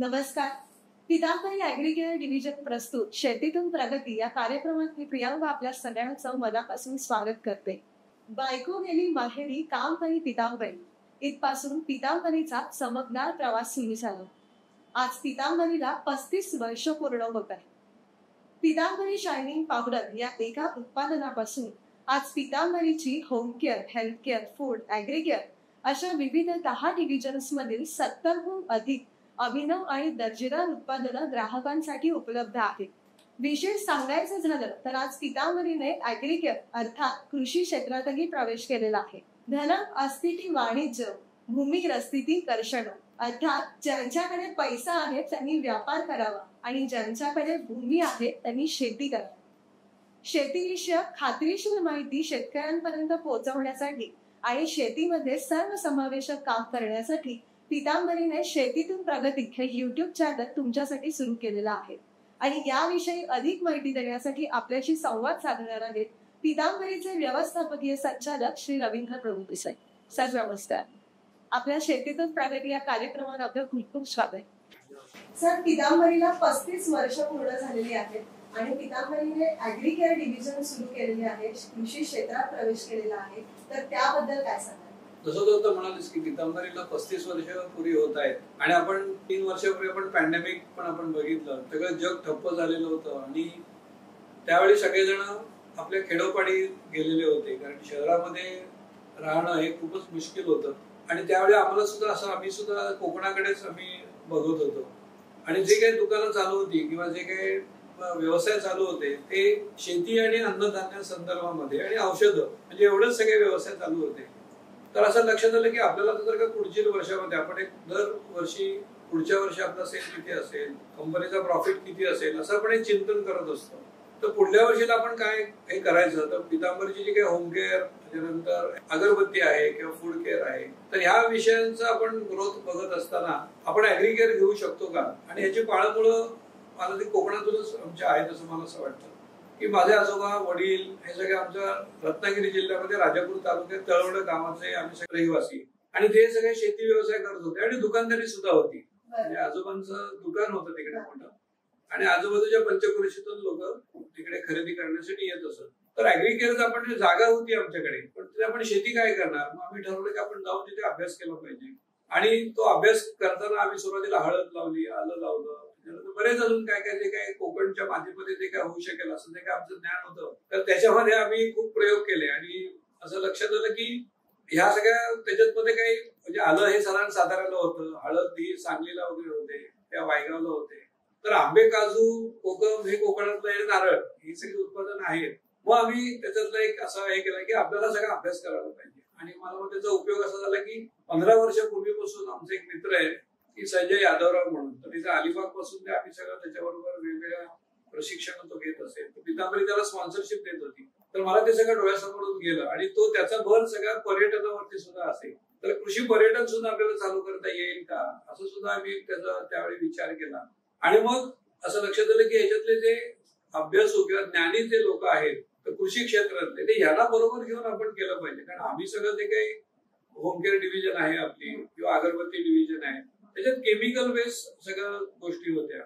नमस्कार. पितांबरी ॲग्रीकेअर डिव्हिजन प्रस्तुत शेतीतून प्रगती या कार्यक्रमात मी प्रियांका आपल्या सगळ्यांचं मनापासून स्वागत करते. बायको गेली माहेरी काम करी पितांबरी इथपासून पितांबरीचा चमकदार प्रवास सुरू झाला. आज पितांबरीला 35 वर्ष पूर्ण होत आहे. पितांबरी शायनिंग पावडर या एका उत्पादनापासून आज पितांबरीची home care, health care, food, agricare अशा विविध 10 डिव्हिजन्स मधील 70हून अधिक अभिनव आणि दर्जेदार उत्पादनं ग्राहकांसाठी उपलब्ध आहेत. विशेष सांगायचं झालं तर आज पितांबरीने ॲग्रीकेअर अर्थात कृषी क्षेत्रातही प्रवेश केलेला आहे. धन अस्थिती वाणिज्य, भूमी रस्थिती कर्षण अर्थात ज्यांच्याकडे पैसा आहे त्यांनी व्यापार करावा आणि ज्यांच्याकडे भूमी आहे त्यांनी शेती करावी. शेतीविषयक खात्रीशीर माहिती शेतकऱ्यांपर्यंत पोहोचवण्यासाठी आणि शेतीमध्ये सर्वसमावेशक काम करण्यासाठी पितांबरीने शेतीतून प्रगती हे YouTube चॅनल तुमच्यासाठी सुरू केलेलं आहे आणि याविषयी अधिक माहिती देण्यासाठी आपल्याशी संवाद साधणार आहेत पितांबरीचे व्यवस्थापकीय संचालक श्री रवींद्र प्रभू देसाई. सर नमस्कार. आपल्या शेतीतून प्रगती या कार्यक्रमात आपलं खूप खूप स्वागत. सर, पितांबरीला 35 वर्ष पूर्ण झालेली आहेत आणि पितांबरीने ॲग्रीकेअर डिव्हिजन सुरू केलेले आहे, कृषी क्षेत्रात प्रवेश केलेला आहे, तर त्याबद्दल काय सांगाल? जसं तू म्हणालीस की पितांबरीला 35 वर्ष पुरी होत आहेत आणि आपण 3 वर्षापूर्वी आपण पॅन्डेमिक पण आपण बघितलं, सगळं जग ठप्प झालेलं होतं आणि त्यावेळी सगळेजण आपल्या खेडोपाडी गेलेले होते कारण शहरामध्ये राहणं हे खूपच मुश्किल होतं आणि त्यावेळी आम्हाला सुद्धा असं आम्ही सुद्धा कोकणाकडेच आम्ही बघत होतो आणि जे काही दुकानं चालू होती किंवा जे काही व्यवसाय चालू होते ते शेती आणि अन्नधान्य संदर्भामध्ये आणि औषधं म्हणजे एवढेच सगळे व्यवसाय चालू होते. तर असं लक्षात आलं की आपल्याला जर का पुढच्या वर्षामध्ये आपण एक दरवर्षी पुढच्या वर्षी आपला सेल किती असेल, कंपनीचा प्रॉफिट किती असेल असं आपण एक चिंतन करत असतो. तर पुढल्या वर्षीला आपण काय हे करायचं तर पितांबरीची जी काही होम केअर त्याच्यानंतर अगरबत्ती आहे किंवा फूड केअर आहे तर ह्या विषयांचा आपण ग्रोथ बघत असताना आपण ॲग्रीकेअर घेऊ शकतो का आणि ह्याची पाळंमुळं मला ते कोकणातूनच आमच्या आहेत असं मला असं वाटतं की माझे आजोबा वडील हे सगळे आमच्या रत्नागिरी जिल्ह्यामध्ये राजापूर तालुक्यात तळवड गावाचे आम्ही सगळे रहिवासी आणि ते सगळे शेती व्यवसाय करत होते आणि दुकानदारी सुद्धा होती. म्हणजे आजोबांचं दुकान होतं तिकडे मोठं आणि आजूबाजूच्या पंचक्रोशीतून लोक तिकडे खरेदी करण्यासाठी येत असत. तर ॲग्रीकेअर आपण जागा होती आमच्याकडे पण तिथे आपण शेती काय करणार मग आम्ही ठरवलं की आपण जाऊन तिथे अभ्यास केला पाहिजे आणि तो अभ्यास करताना आम्ही सुरुवातीला हळद लावली, आलं लावलं, बरेच अजून काय काय जे काय कोकणच्या मातीमध्ये जे काय होऊ शकेल असं जे काय आमचं ज्ञान होतं तर त्याच्यामध्ये आम्ही खूप प्रयोग केले आणि असं लक्षात आलं की ह्या सगळ्या त्याच्यामध्ये काही म्हणजे आलं हे साधारण साताऱ्याला होतं, हळद ही सांगलीला वगैरे होते, त्या वायगावला होते, तर आंबे, काजू, कोकम हे कोकणातलं हे नारळ ही सगळी उत्पादन आहेत. मग आम्ही त्याच्यातलं एक असं हे केलं की आपल्याला सगळा अभ्यास करायला पाहिजे आणि मला मग त्याचा उपयोग असा झाला की 15 वर्षापूर्वीपासून आमचा एक मित्र आहे की संजय यादवराव म्हणून, तर तिथे अलिबाग पासून ते आम्ही सगळं त्याच्याबरोबर वेगवेगळ्या प्रशिक्षण तो घेत असेल तर पितांबरी त्याला स्पॉन्सरशिप देत होती. तर मला ते सगळं डोळ्यासमोरून गेलं आणि तो त्याचा भर सगळ्या पर्यटनावरती सुद्धा असेल तर कृषी पर्यटन सुद्धा आपल्याला चालू करता येईल का असं सुद्धा आम्ही त्याचा त्यावेळी विचार केला आणि मग असं लक्षात आलं की ह्याच्यातले जे अभ्यासू किंवा ज्ञानी जे लोक आहेत तर कृषी क्षेत्रातले ते ह्याला बरोबर घेऊन आपण केलं पाहिजे कारण आम्ही सगळं जे काही होम केअर डिव्हिजन आहे आपली किंवा अगरबत्ती डिव्हिजन आहे त्याच्यात केमिकल बेस्ड सगळ्या गोष्टी होत्या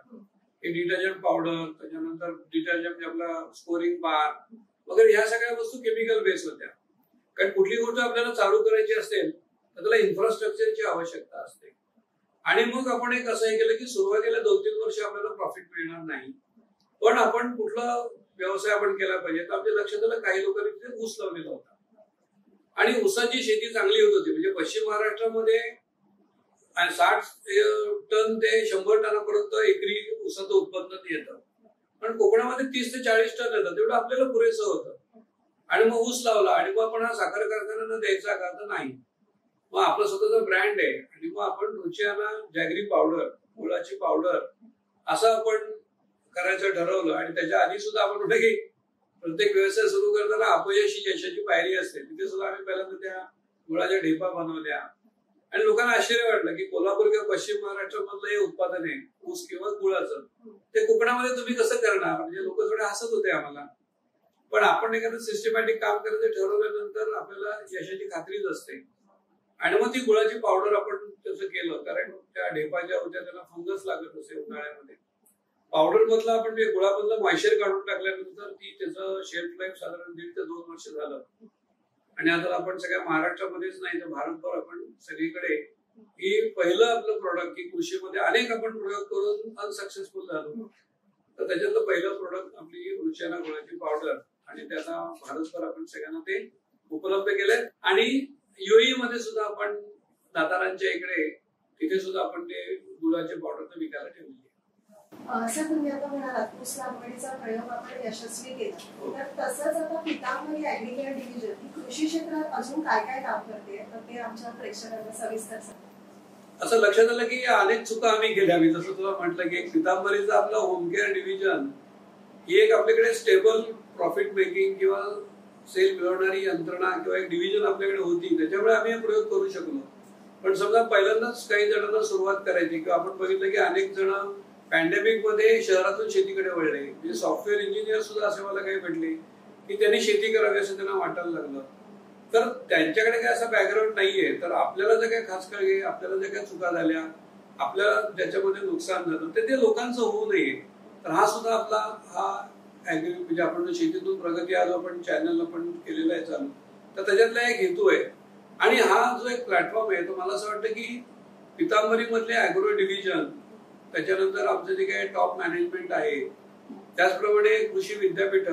की डिटर्जंट पावडर, त्याच्यानंतर डिटर्जंट आपला स्कोरिंग बार वगैरे ह्या सगळ्या वस्तू केमिकल बेस्ड होत्या. कारण कुठली गोष्ट आपल्याला चालू करायची असेल तर त्याला इन्फ्रास्ट्रक्चरची आवश्यकता असते आणि मग आपण एक असं हे केलं की सुरुवातीला 2-3 वर्ष आपल्याला प्रॉफिट मिळणार नाही पण आपण कुठला व्यवसाय आपण केला पाहिजे तर आपल्या लक्षात आलं काही लोकांनी तिथे ऊस लावलेला होता आणि ऊसाची शेती चांगली होत होती. म्हणजे पश्चिम महाराष्ट्रामध्ये 60 टन ते 100 टनापर्यंत एकरी ऊसाचं उत्पन्न येतं पण कोकणामध्ये 30 ते 40 टन येतं, तेवढं आपल्याला पुरेसं होतं आणि मग ऊस लावला आणि मग आपण हा साखर कारखान्यांना द्यायचा का तर नाही. मग आपला स्वतःचा ब्रँड आहे आणि मग आपण रुचियाना जॅगरी पावडर, गुळाची पावडर असं आपण करायचं ठरवलं आणि त्याच्या आधी सुद्धा आपण म्हटलं की प्रत्येक व्यवसाय सुरू करताना अपयशी यशाची पायरी असते. तिथे सुद्धा आम्ही पहिल्यांदा त्या गुळाच्या ढेपा बनवल्या आणि लोकांना आश्चर्य वाटलं की कोल्हापूर किंवा पश्चिम महाराष्ट्रामधलं हे उत्पादन आहे ऊस किंवा गुळाचं ते कोकणामध्ये तुम्ही कसं करणार म्हणजे लोक थोडे हसत होते आम्हाला. पण आपण एखादं सिस्टमॅटिक काम करायचं ठरवल्यानंतर आपल्याला यशाची खात्रीच असते आणि मग ती गुळाची पावडर आपण तसं केलं, कारण त्या ढेपा ज्या होत्या त्याला फंगस लागत असे उन्हाळ्यामध्ये. पावडर मधला आपण ते गुळामधला मॉइश्चर काढून टाकल्यानंतर ती त्याचं शेल्फ लाईफ साधारण 1.5 ते 2 वर्ष झालं. आणि आता आपण सगळ्या महाराष्ट्रामध्येच नाही तर भारतभर आपण सगळीकडे ही पहिलं आपलं प्रोडक्ट की कृषीमध्ये अनेक आपण प्रयोग करून अनसक्सेसफुल झालो, तर त्याच्यातलं पहिलं प्रोडक्ट आपली रुचियाना गुळाची पावडर. आणि त्याचा भारतभर आपण सगळ्यांना ते उपलब्ध केलंय. आणि युएई मध्ये सुद्धा आपण दातारांच्या इकडे तिथे सुद्धा आपण ते गुळाची पावडर विकायला ठेवली. असं तुम्ही आता म्हणालात ऊस लागवडीचा प्रयोग आपण यशस्वी केला, तर तसंच आता पितांबरी ऍग्रीकेअर डिव्हिजन ही कृषी क्षेत्रात अजून काय काय काम करते, तर ते आमच्या प्रेक्षकांना सविस्तर सांगा. असं लक्षात आलं की अनेक चुका आम्ही केल्या. मी जसं तुला म्हटलं की पितांबरीचा आपला होम केअर डिव्हिजन ही एक आपल्याकडे स्टेबल प्रॉफिट मेकिंग किंवा सेल मिळवणारी यंत्रणा किंवा एक डिव्हिजन आपल्याकडे होती, त्याच्यामुळे आम्ही हे प्रयोग करू शकलो. पण समजा पहिल्यांदाच काही जणांना सुरुवात करायची किंवा आपण बघितलं की अनेक जण पॅन्डेमिक मध्ये शहरातून शेतीकडे वळले. म्हणजे सॉफ्टवेअर इंजिनियर सुद्धा असे मला काही भेटले की त्यांनी शेती करावी असं त्यांना वाटायला लागलं. तर त्यांच्याकडे काय असं बॅकग्राऊंड नाहीये, तर आपल्याला जर काही खास कळगे, आपल्याला ज्या काही चुका झाल्या, आपल्याला ज्याच्यामध्ये नुकसान झालं ते लोकांचं होऊ नये. तर हा सुद्धा आपला हा म्हणजे आपण शेतीतून प्रगती आज आपण चॅनल आपण केलेला आहे चालू, तर त्याच्यातला एक हेतू आहे. आणि हा जो एक प्लॅटफॉर्म आहे तो मला असं वाटतं की पितांबरी मधले अॅग्रो डिव्हिजन, त्याच्यानंतर आमचं जे काही टॉप मॅनेजमेंट आहे, त्याचप्रमाणे कृषी विद्यापीठ,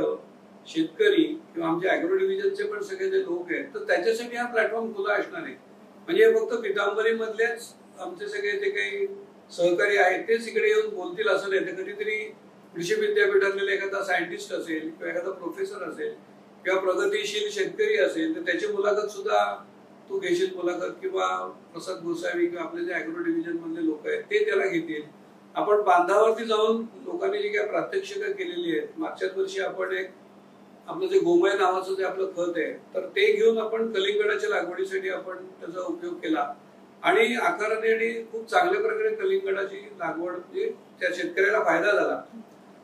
शेतकरी किंवा आमचे अॅग्रो डिव्हिजनचे पण सगळे जे लोक आहेत, तर त्याच्यासाठी हा प्लॅटफॉर्म खुला असणार आहे. म्हणजे फक्त पितांबरी मधलेच आमचे सगळे जे काही सहकारी आहेत तेच इकडे येऊन बोलतील असं नाही. तर कधीतरी कृषी विद्यापीठातले एखादा सायंटिस्ट असेल किंवा एखादा प्रोफेसर असेल किंवा प्रगतीशील शेतकरी असेल तर त्याची मुलाखत सुद्धा तू घेशील मुलाखत, किंवा प्रसाद गोसावी किंवा आपले जे अॅग्रो डिव्हिजन मधले लोक आहेत ते त्याला घेतील. आपण बांधावरती जाऊन लोकांनी जी काही प्रात्यक्षिकं केलेली आहेत, मागच्याच वर्षी आपण एक आपलं जे गोमय नावाचं जे आपलं खत आहे तर ते घेऊन आपण कलिंगडाच्या लागवडीसाठी आपण त्याचा उपयोग केला. आणि आकाराने आणि खूप चांगल्या प्रकारे कलिंगडाची लागवड म्हणजे त्या शेतकऱ्याला फायदा झाला.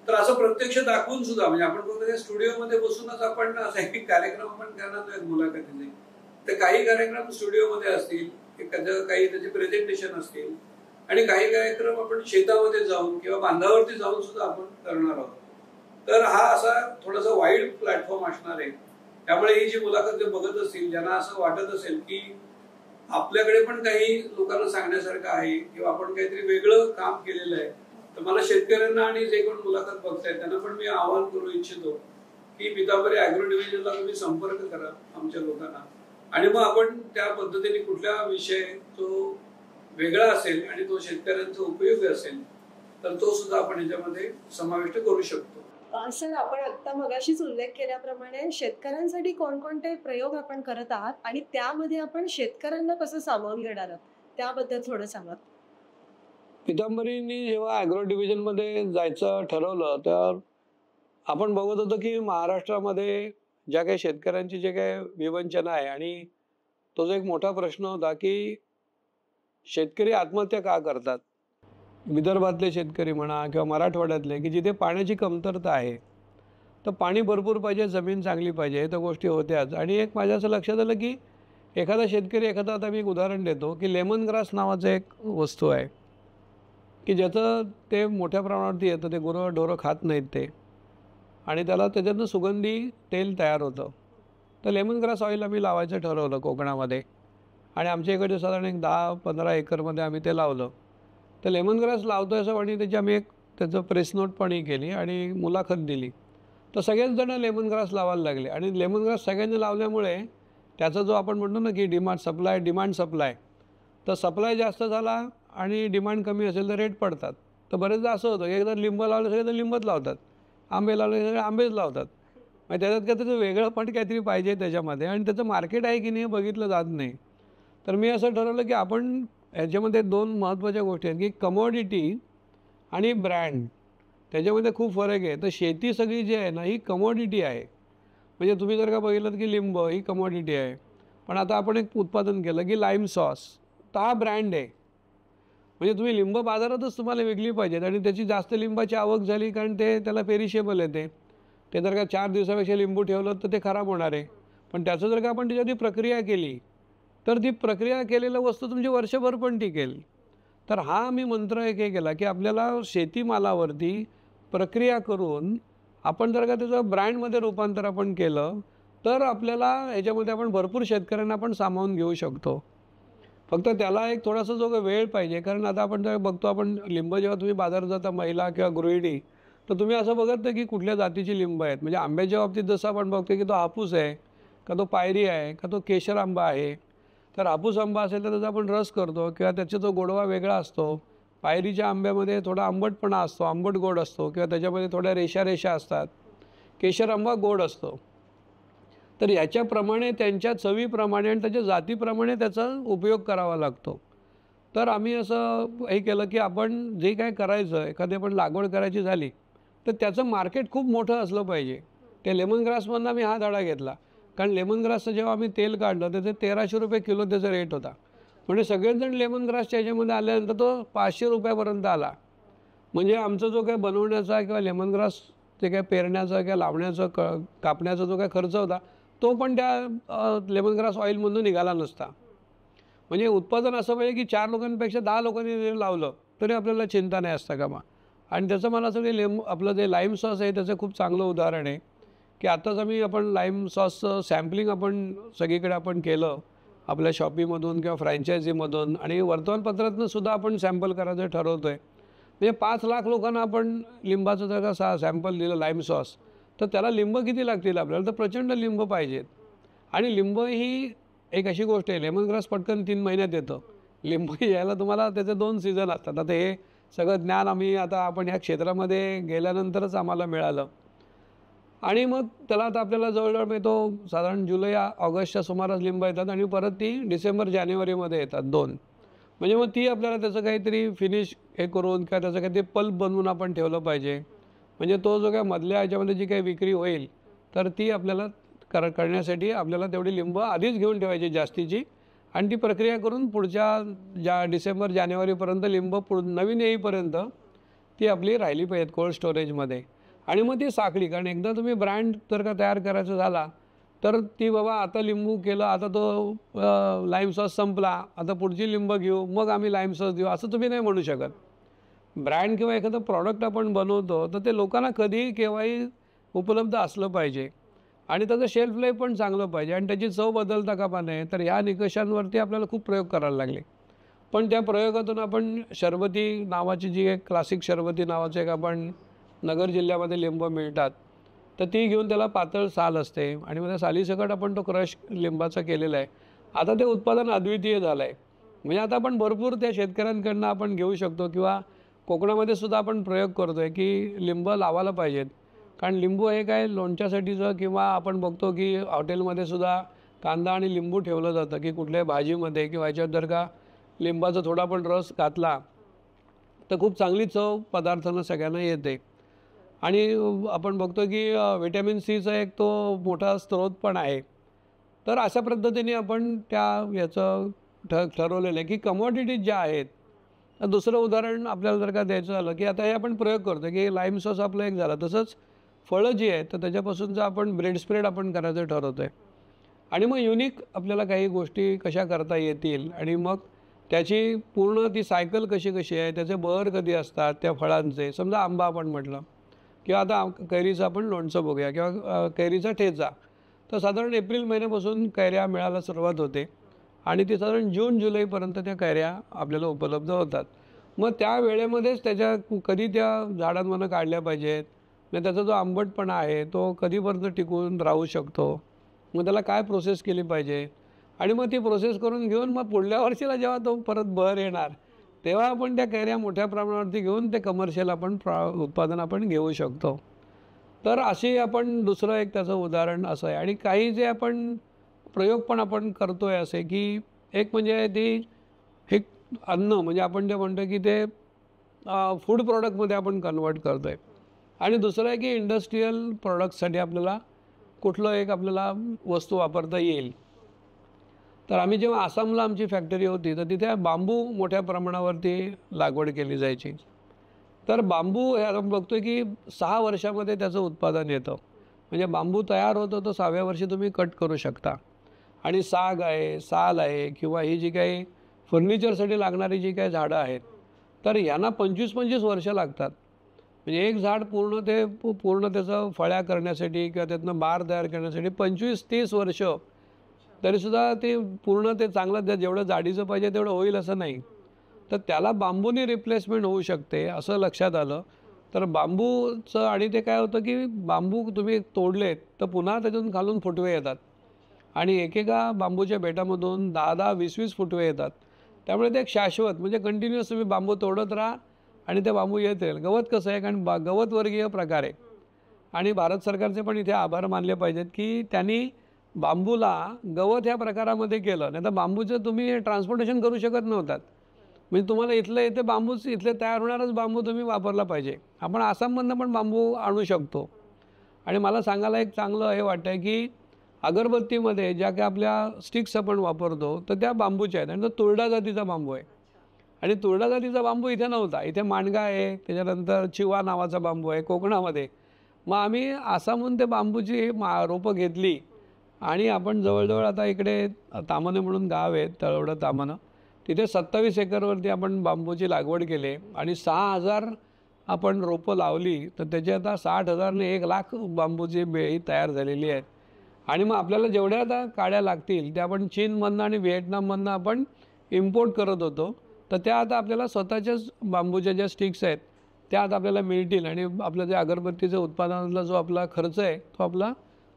तर असं प्रत्यक्ष दाखवून सुद्धा म्हणजे आपण फक्त त्या स्टुडिओमध्ये बसूनच आपण असा एक कार्यक्रम आपण करणार नाही मुलाखतीचे, तर काही कार्यक्रम स्टुडिओमध्ये असतील, काही त्याचे प्रेझेंटेशन असतील, आणि काही कार्यक्रम आपण शेतामध्ये जाऊन किंवा बांधावरती जाऊन सुद्धा आपण करणार आहोत. तर हा असा थोडासा वाईड प्लॅटफॉर्म असणार आहे. त्यामुळे ही जी मुलाखत जे बघत असतील, ज्यांना असं वाटत असेल की आपल्याकडे पण काही लोकांना सांगण्यासारखं आहे किंवा आपण काहीतरी वेगळं काम केलेलं आहे, तर मला शेतकऱ्यांना आणि जे कोण मुलाखत बघतायत त्यांना पण मी आवाहन करू इच्छितो की पितांबरी अॅग्रो डिव्हिजनला तुम्ही संपर्क करा आमच्या लोकांना, आणि मग आपण त्या पद्धतीने कुठला विषय जो वेगळा असेल आणि तो शेतकऱ्यांचा उपयोगी असेल तर तो सुद्धा आपण याच्यामध्ये समाविष्ट करू शकतो. सर, आपण आता मगाशीच उल्लेख केल्याप्रमाणे शेतकऱ्यांसाठी कोणकोणते प्रयोग आपण करत आहात आणि त्यामध्ये आपण शेतकऱ्यांना कसं सामावून घेणार आहात त्याबद्दल थोडं सांगा. पितांबरीनी जेव्हा अॅग्रो डिव्हिजन मध्ये जायचं ठरवलं तर आपण बघत होतो की महाराष्ट्रामध्ये ज्या काही शेतकऱ्यांची जे काही विवंचना आहे, आणि तो जो एक मोठा प्रश्न होता की शेतकरी आत्महत्या का करतात. विदर्भातले शेतकरी म्हणा किंवा मराठवाड्यातले की जिथे पाण्याची कमतरता आहे, तर पाणी भरपूर पाहिजे, जमीन चांगली पाहिजे, हे तर गोष्टी होत्याच. आणि एक माझ्या असं लक्षात आलं की एखादा शेतकरी आता मी एक उदाहरण देतो की लेमन ग्रास नावाचं एक वस्तू आहे की ज्याचं ते मोठ्या प्रमाणावरती येतं, ते गुरंढोरं खात नाहीत ते, आणि त्याला त्याच्यातनं सुगंधी तेल तयार होतं. तर लेमन ग्रास ऑइल आम्ही लावायचं ठरवलं कोकणामध्ये, आणि आमच्या इकडे साधारण एक 10-15 एकरमध्ये आम्ही ते लावलं. तर लेमन ग्रास लावतो असं आणि त्याची आम्ही एक त्याचं प्रेस नोट पण केली आणि मुलाखत दिली. तर सगळेच जण लेमन ग्रास लावायला लागले, आणि लेमन ग्रास सगळ्यांनी लावल्यामुळे त्याचा जो आपण म्हणतो ना की डिमांड सप्लाय, तर सप्लाय जास्त झाला आणि डिमांड कमी असेल तर रेट पडतात. तर बरेचदा असं होतं की एकदा लिंब लावलं सगळे तर लिंबच लावतात, आंबे लावले सगळे आंबेच लावतात. मग त्याच्यात काय त्याचं वेगळं पण काहीतरी पाहिजे त्याच्यामध्ये, आणि त्याचं मार्केट आहे की नाही हे बघितलं जात नाही. तर मी असं ठरवलं की आपण याच्यामध्ये 2 महत्त्वाच्या गोष्टी आहेत की कमॉडिटी आणि ब्रँड, त्याच्यामध्ये खूप फरक आहे. तर शेती सगळी जी आहे ना ही कमॉडिटी आहे. म्हणजे तुम्ही जर का बघितलं की लिंब ही कमॉडिटी आहे, पण आता आपण एक उत्पादन केलं की लाईम सॉस, तर हा ब्रँड आहे. म्हणजे तुम्ही लिंब बाजारातच तुम्हाला विकली पाहिजेत, आणि त्याची जास्त लिंबाची आवक झाली कारण त्याला पेरिशेबल येते. ते जर का 4 दिवसापेक्षा लिंबू ठेवलं तर ते खराब होणार आहे. पण त्याचं जर का आपण त्याच्यावरती प्रक्रिया केली तर ती प्रक्रिया केलेलं वस्तू तुमची वर्षभर पण टिकेल. तर हा मी मंत्र एक हे केला की आपल्याला शेतीमालावरती प्रक्रिया करून आपण जर का त्याचं ब्रँडमध्ये रूपांतर आपण केलं तर आपल्याला याच्यामध्ये आपण भरपूर शेतकऱ्यांना आपण सामावून घेऊ शकतो. फक्त त्याला एक थोडासा जो वेळ पाहिजे. कारण आता आपण जेव्हा बघतो आपण लिंब जेव्हा तुम्ही बाजारात जाता महिला किंवा गृहिणी तर तुम्ही असं बघत नाही की कुठल्या जातीची लिंब आहेत. म्हणजे आंब्याच्या बाबतीत जसं आपण बघतो की तो हापूस आहे का तो पायरी आहे का तो केशर आंबा आहे. तर हापूस आंबा असेल तर त्याचा आपण रस करतो किंवा त्याचा जो गोडवा वेगळा असतो. पायरीच्या आंब्यामध्ये थोडा आंबटपणा असतो, आंबट गोड असतो किंवा त्याच्यामध्ये थोड्या रेषा रेषा असतात. केशर आंबा गोड असतो. तर याच्याप्रमाणे त्यांच्या चवीप्रमाणे आणि त्याच्या जातीप्रमाणे त्याचा उपयोग करावा लागतो. तर आम्ही असं हे केलं की आपण जे काय करायचं एखादी आपण लागवड करायची झाली तर त्याचं मार्केट खूप मोठं असलं पाहिजे. त्या लेमन ग्रासमधून आम्ही हा धडा घेतला. कारण लेमन ग्रासचं जेव्हा आम्ही तेल काढलं तर ते 1300 रुपये किलो त्याचा रेट होता. म्हणजे सगळेच जण लेमन ग्रासच्या ह्याच्यामध्ये आल्यानंतर तो 500 रुपयापर्यंत आला. म्हणजे आमचा जो काय बनवण्याचा किंवा लेमन ग्रास ते काय पेरण्याचा किंवा लावण्याचा कापण्याचा जो काय खर्च होता तो पण त्या लेमन ग्रास ऑइलमधून निघाला नसता. म्हणजे उत्पादन असं पाहिजे की 4 लोकांपेक्षा 10 लोकांनी जरी लावलं तरी आपल्याला चिंता नाही असता कामा. आणि त्याचं मला असं की आपलं जे लाईम सॉस आहे त्याचं खूप चांगलं उदाहरण आहे की आत्ताच आपण लाईम सॉसचं सॅम्पलिंग आपण सगळीकडे आपण केलं आपल्या शॉपीमधून किंवा फ्रँचायझीमधून आणि वर्तमानपत्रातून सुद्धा आपण सॅम्पल करायचं ठरवतो आहे. म्हणजे 5 लाख लोकांना आपण लिंबाचं जर का सॅम्पल दिलं लाईम सॉस तर त्याला लिंब किती लागतील आपल्याला. तर प्रचंड लिंब पाहिजेत. आणि लिंब ही एक अशी गोष्ट आहे लेमन ग्रास पटकन 3 महिन्यात येतं. लिंब यायला तुम्हाला त्याचे 2 सीझन असतात. आता हे सगळं ज्ञान आपण ह्या क्षेत्रामध्ये गेल्यानंतरच आम्हाला मिळालं. आणि मग त्याला आता आपल्याला जवळजवळ मिळतो साधारण जुलै ऑगस्टच्या सुमारास लिंब येतात आणि परत ती डिसेंबर जानेवारीमध्ये येतात 2. म्हणजे मग ती आपल्याला त्याचं काहीतरी फिनिश हे करून किंवा त्याचं काहीतरी पल्प बनवून आपण ठेवलं पाहिजे. म्हणजे तो जो काय मधल्या ह्याच्यामध्ये जी काही विक्री होईल तर ती आपल्याला करण्यासाठी आपल्याला तेवढी लिंब आधीच घेऊन ठेवायची जास्तीची आणि ती प्रक्रिया करून पुढच्या डिसेंबर जानेवारीपर्यंत लिंब नवीन येईपर्यंत ती आपली राहिली पाहिजेत कोल्ड स्टोरेजमध्ये. आणि मग ती साखळी कारण एकदा तुम्ही ब्रँड जर का तयार करायचा झाला तर ती बाबा आता लिंबू केलं आता तो लाईम सॉस संपला आता पुढची लिंब घेऊ मग आम्ही लाईम सॉस देऊ असं तुम्ही नाही म्हणू शकत. ब्रँड किंवा एखादं प्रॉडक्ट आपण बनवतो तर ते लोकांना कधीही केव्हाही उपलब्ध असलं पाहिजे आणि त्याचं शेल्फ लाईफ पण चांगलं पाहिजे आणि त्याची चव बदलता कामा नये. तर ह्या निकषांवरती आपल्याला खूप प्रयोग करायला लागले. पण त्या प्रयोगातून आपण शरबती नावाची जी एक क्लासिक शरबती नावाचं एक आपण नगर जिल्ह्यामध्ये लिंब मिळतात तर ती घेऊन त्याला पातळ साल असते आणि मग त्या सालीसकट आपण तो क्रश लिंबाचा केलेला आहे. आता ते उत्पादन अद्वितीय झालं आहे. म्हणजे आता आपण भरपूर त्या शेतकऱ्यांकडनं आपण घेऊ शकतो किंवा कोकणामध्ये सुद्धा आपण प्रयोग करतो आहे की लिंब लावायला पाहिजेत. कारण लिंबू हे काय लोणच्यासाठीचं किंवा आपण बघतो की हॉटेलमध्ये सुद्धा कांदा आणि लिंबू ठेवलं जातं की कुठल्याही भाजीमध्ये किंवा ह्याच्यात जर का लिंबाचा थोडा पण रस घातला तर खूप चांगली चव पदार्थांना सगळ्यांना येते. आणि आपण बघतो की व्हिटॅमिन सीचा एक तो मोठा स्रोत पण आहे. तर अशा पद्धतीने आपण त्या याचं ठरवलेलं आहे की कमॉडिटीज ज्या आहेत. दुसरं उदाहरण आपल्याला जर का द्यायचं झालं की आता हे आपण प्रयोग करतो की लाईम सॉस आपलं एक झालं तसंच फळं जी आहेत तर त्याच्यापासूनचं आपण ब्रेड स्प्रेड आपण करायचं ठरवतो आहे. आणि मग युनिक आपल्याला काही गोष्टी कशा करता येतील आणि मग त्याची पूर्ण ती सायकल कशी आहे त्याचे बहर कधी असतात त्या फळांचे. समजा आंबा आपण म्हटलं किंवा आता कैरीचं आपण लोणचं बघूया किंवा कैरीचा ठेचा. तर साधारण एप्रिल महिन्यापासून कैऱ्या मिळायला सुरुवात होते आणि ती साधारण जून जुलैपर्यंत त्या कैऱ्या आपल्याला उपलब्ध होतात. मग त्या वेळेमध्येच त्याच्या कधी त्या झाडांमधून काढल्या पाहिजेत म्हणजे त्याचा जो आंबटपणा आहे तो कधीपर्यंत टिकून राहू शकतो. मग त्याला काय प्रोसेस केली पाहिजे आणि मग ती प्रोसेस करून घेऊन मग पुढल्या वर्षीला जेव्हा तो परत बहर येणार तेव्हा आपण त्या कैऱ्या मोठ्या प्रमाणावरती घेऊन ते कमर्शियल आपण उत्पादन आपण घेऊ शकतो. तर अशी आपण दुसरं एक त्याचं उदाहरण असं आहे. आणि काही जे आपण प्रयोग पण आपण करतो आहे असे की एक म्हणजे ती हे अन्न म्हणजे आपण जे म्हणतो की ते फूड प्रॉडक्टमध्ये आपण कन्वर्ट करतो आहे. आणि दुसरं आहे की इंडस्ट्रीयल प्रॉडक्टसाठी आपल्याला कुठलं एक आपल्याला वस्तू वापरता येईल. तर आम्ही जेव्हा आसामला आमची फॅक्टरी होती तर तिथे बांबू मोठ्या प्रमाणावरती लागवड केली जायची. तर बांबू हे आपण बघतो की 6 वर्षामध्ये त्याचं उत्पादन येतं. म्हणजे बांबू तयार होतं तर 6व्या वर्षी तुम्ही कट करू शकता. आणि साग आहे, साल आहे किंवा ही जी काही फर्निचरसाठी लागणारी जी काही झाडं आहेत, तर यांना 25-25 वर्ष लागतात. म्हणजे एक झाड पूर्ण त्याचं फळ्या करण्यासाठी किंवा त्यातनं बार तयार करण्यासाठी 25-30 वर्ष, तरीसुद्धा ते पूर्ण ते चांगलं जेवढं जाडीचं पाहिजे तेवढं होईल असं नाही. तर त्याला बांबूने रिप्लेसमेंट होऊ शकते असं लक्षात आलं. तर बांबूचं आणि ते काय होतं की बांबू तुम्ही तोडलेत तर पुन्हा त्यातून खालून फुटवे येतात आणि एकेका बांबूच्या बेटामधून 10-10, 20-20 फुटवे येतात. त्यामुळे ते एक शाश्वत म्हणजे कंटिन्युअस तुम्ही बांबू तोडत राहा आणि ते बांबू येत राहील. गवत कसं आहे, कारण गवत वर्गीय प्रकार आहे आणि भारत सरकारचे पण इथे आभार मानले पाहिजेत की त्यांनी बांबूला गवत ह्या प्रकारामध्ये केलं. नाही तर बांबूचं तुम्ही ट्रान्सपोर्टेशन करू शकत नव्हतात. म्हणजे तुम्हाला इथे बांबूच इथले तयार होणारच बांबू तुम्ही वापरला पाहिजे. आपण आसाममधनं पण बांबू आणू शकतो. आणि मला सांगायला एक चांगलं हे वाटतं आहे की अगरबत्तीमध्ये ज्या काही आपल्या स्टिक्स आपण वापरतो तर त्या बांबूच्या आहेत आणि तो तुरडा जातीचा बांबू आहे. आणि तुरडा जातीचा बांबू इथे नव्हता. इथे मांडगा आहे, त्याच्यानंतर चिवा नावाचा बांबू आहे कोकणामध्ये. मग आम्ही आसामहून ते बांबूची रोपं घेतली आणि आपण जवळजवळ आता इकडे तामणे म्हणून गाव आहे, तळवडं तामणं, तिथे 27 एकरवरती आपण बांबूची लागवड केली आणि 6,000 आपण रोपं लावली. तर त्याची आता 60,000 ने 1,00,000 बांबूची बेळी तयार झालेली आहेत. आणि मग आपल्याला जेवढ्या आता काड्या लागतील त्या आपण चीनमधनं आणि व्हिएटनाममधनं आपण इम्पोर्ट करत होतो. तर त्या आता आपल्याला स्वतःच्याच बांबूच्या ज्या स्टिक्स आहेत त्या आता आपल्याला मिळतील आणि आपलं जे अगरबत्तीचं उत्पादनातला जो आपला खर्च आहे तो आपला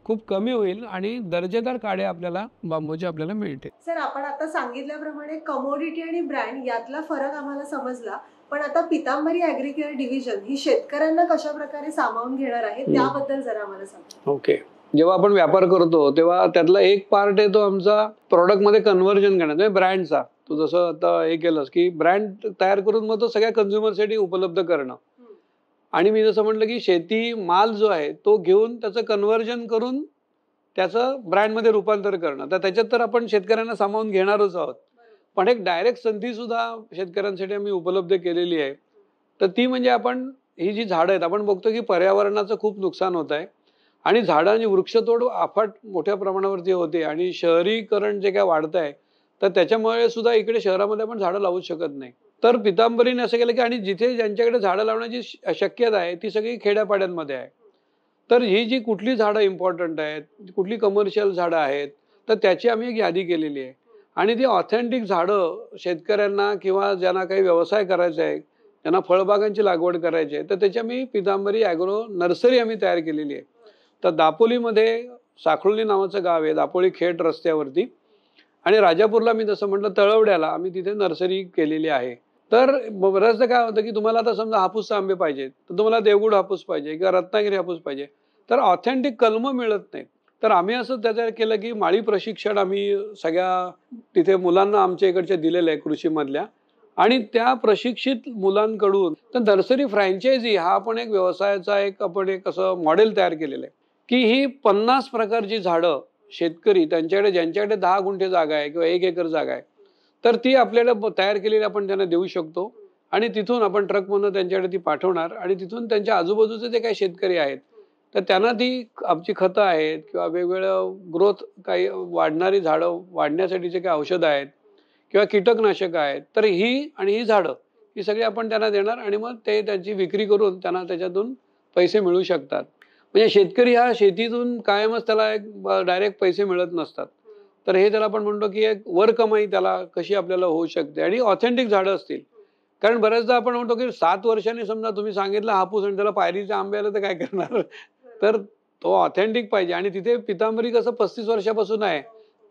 खूप कमी होईल आणि दर्जेदार काड्या आपल्याला बांबूच्या आपल्याला मिळतील. सर, आपण आता सांगितल्याप्रमाणे कमोडिटी आणि ब्रँड यातला फरक आम्हाला समजला. पण आता पितांबरी ॲग्रीकेअर डिव्हिजन ही शेतकऱ्यांना कशा प्रकारे सामावून घेणार आहे त्याबद्दल जरा आम्हाला सांगा. ओके. जेव्हा आपण व्यापार करतो तेव्हा त्यातला एक पार्ट आहे तो आमचा प्रॉडक्टमध्ये कन्व्हर्जन करण्याचा, म्हणजे ब्रँडचा. तू जसं आता हे केलंस की ब्रँड तयार करून मग तो सगळ्या कन्झ्युमरसाठी उपलब्ध करणं. आणि मी जसं म्हटलं की शेती माल जो आहे तो घेऊन त्याचं कन्व्हर्जन करून त्याचं ब्रँडमध्ये रूपांतर करणं. तर त्याच्यात तर आपण शेतकऱ्यांना सामावून घेणारच आहोत. पण एक डायरेक्ट संधीसुद्धा शेतकऱ्यांसाठी आम्ही उपलब्ध केलेली आहे. तर ती म्हणजे आपण ही जी झाडं आहेत, आपण बघतो की पर्यावरणाचं खूप नुकसान होत आहे आणि झाडांची वृक्षतोड अफाट मोठ्या प्रमाणावरती होते आणि शहरीकरण जे काय वाढत आहे तर त्याच्यामुळे सुद्धा इकडे शहरामध्ये आपण झाडं लावूच शकत नाही. तर पितांबरीने असं केलं की आणि जिथे ज्यांच्याकडे झाडं लावण्याची शक्यता आहे ती सगळी खेड्यापाड्यांमध्ये आहे. तर ही जी कुठली झाडं इम्पॉर्टंट आहेत, कुठली कमर्शियल झाडं आहेत, तर त्याची आम्ही एक यादी केलेली आहे आणि ती ऑथेंटिक झाडं शेतकऱ्यांना किंवा ज्यांना काही व्यवसाय करायचा आहे, ज्यांना फळबागांची लागवड करायची आहे, तर त्याची आम्ही पितांबरी ॲग्रो नर्सरी आम्ही तयार केलेली आहे. तर दापोलीमध्ये साखळुली नावाचं गाव आहे, दापोली खेड रस्त्यावरती, आणि राजापूरला मी जसं म्हटलं तळवड्याला आम्ही तिथे नर्सरी केलेली आहे. तर बऱ्याचदा काय होतं की तुम्हाला आता समजा हापूस आंबे पाहिजेत तर तुम्हाला देवगुड हापूस पाहिजे किंवा रत्नागिरी हापूस पाहिजे, तर ऑथेंटिक कलमं मिळत नाही. तर आम्ही असं त्याच्यावर केलं की माळी प्रशिक्षण आम्ही सगळ्या तिथे मुलांना आमच्या इकडच्या दिलेलं आहे कृषीमधल्या, आणि त्या प्रशिक्षित मुलांकडून तर नर्सरी फ्रँचायझी हा आपण एक व्यवसायाचा आपण एक असं मॉडेल तयार केलेलं आहे की ही 50 प्रकारची झाडं शेतकरी त्यांच्याकडे ज्यांच्याकडे 10 गुंठे जागा आहे किंवा 1 एकर जागा आहे तर ती आपल्याला तयार केलेली आपण त्यांना देऊ शकतो आणि तिथून आपण ट्रकमधून त्यांच्याकडे ती पाठवणार आणि तिथून त्यांच्या आजूबाजूचे जे काही शेतकरी आहेत तर त्यांना ती आमची खतं आहेत किंवा वेगवेगळं ग्रोथ काही वाढणारी झाडं वाढण्यासाठीचे काही औषधं आहेत किंवा कीटकनाशक आहेत, तर ही झाडं ही सगळी आपण त्यांना देणार आणि मग ते त्यांची विक्री करून त्यांना त्याच्यातून पैसे मिळू शकतात. म्हणजे शेतकरी हा शेतीतून कायमच त्याला एक डायरेक्ट पैसे मिळत नसतात. तर हे त्याला आपण म्हणतो की एक वर कमाई त्याला कशी आपल्याला होऊ शकते आणि ऑथेंटिक झाडं असतील. कारण बऱ्याचदा आपण म्हणतो की 7 वर्षांनी समजा तुम्ही सांगितलं हापूस आणि त्याला पायरीचे आंबे आले तर काय करणार. तर तो ऑथेंटिक पाहिजे आणि तिथे पितांबरी कसं 35 वर्षापासून आहे,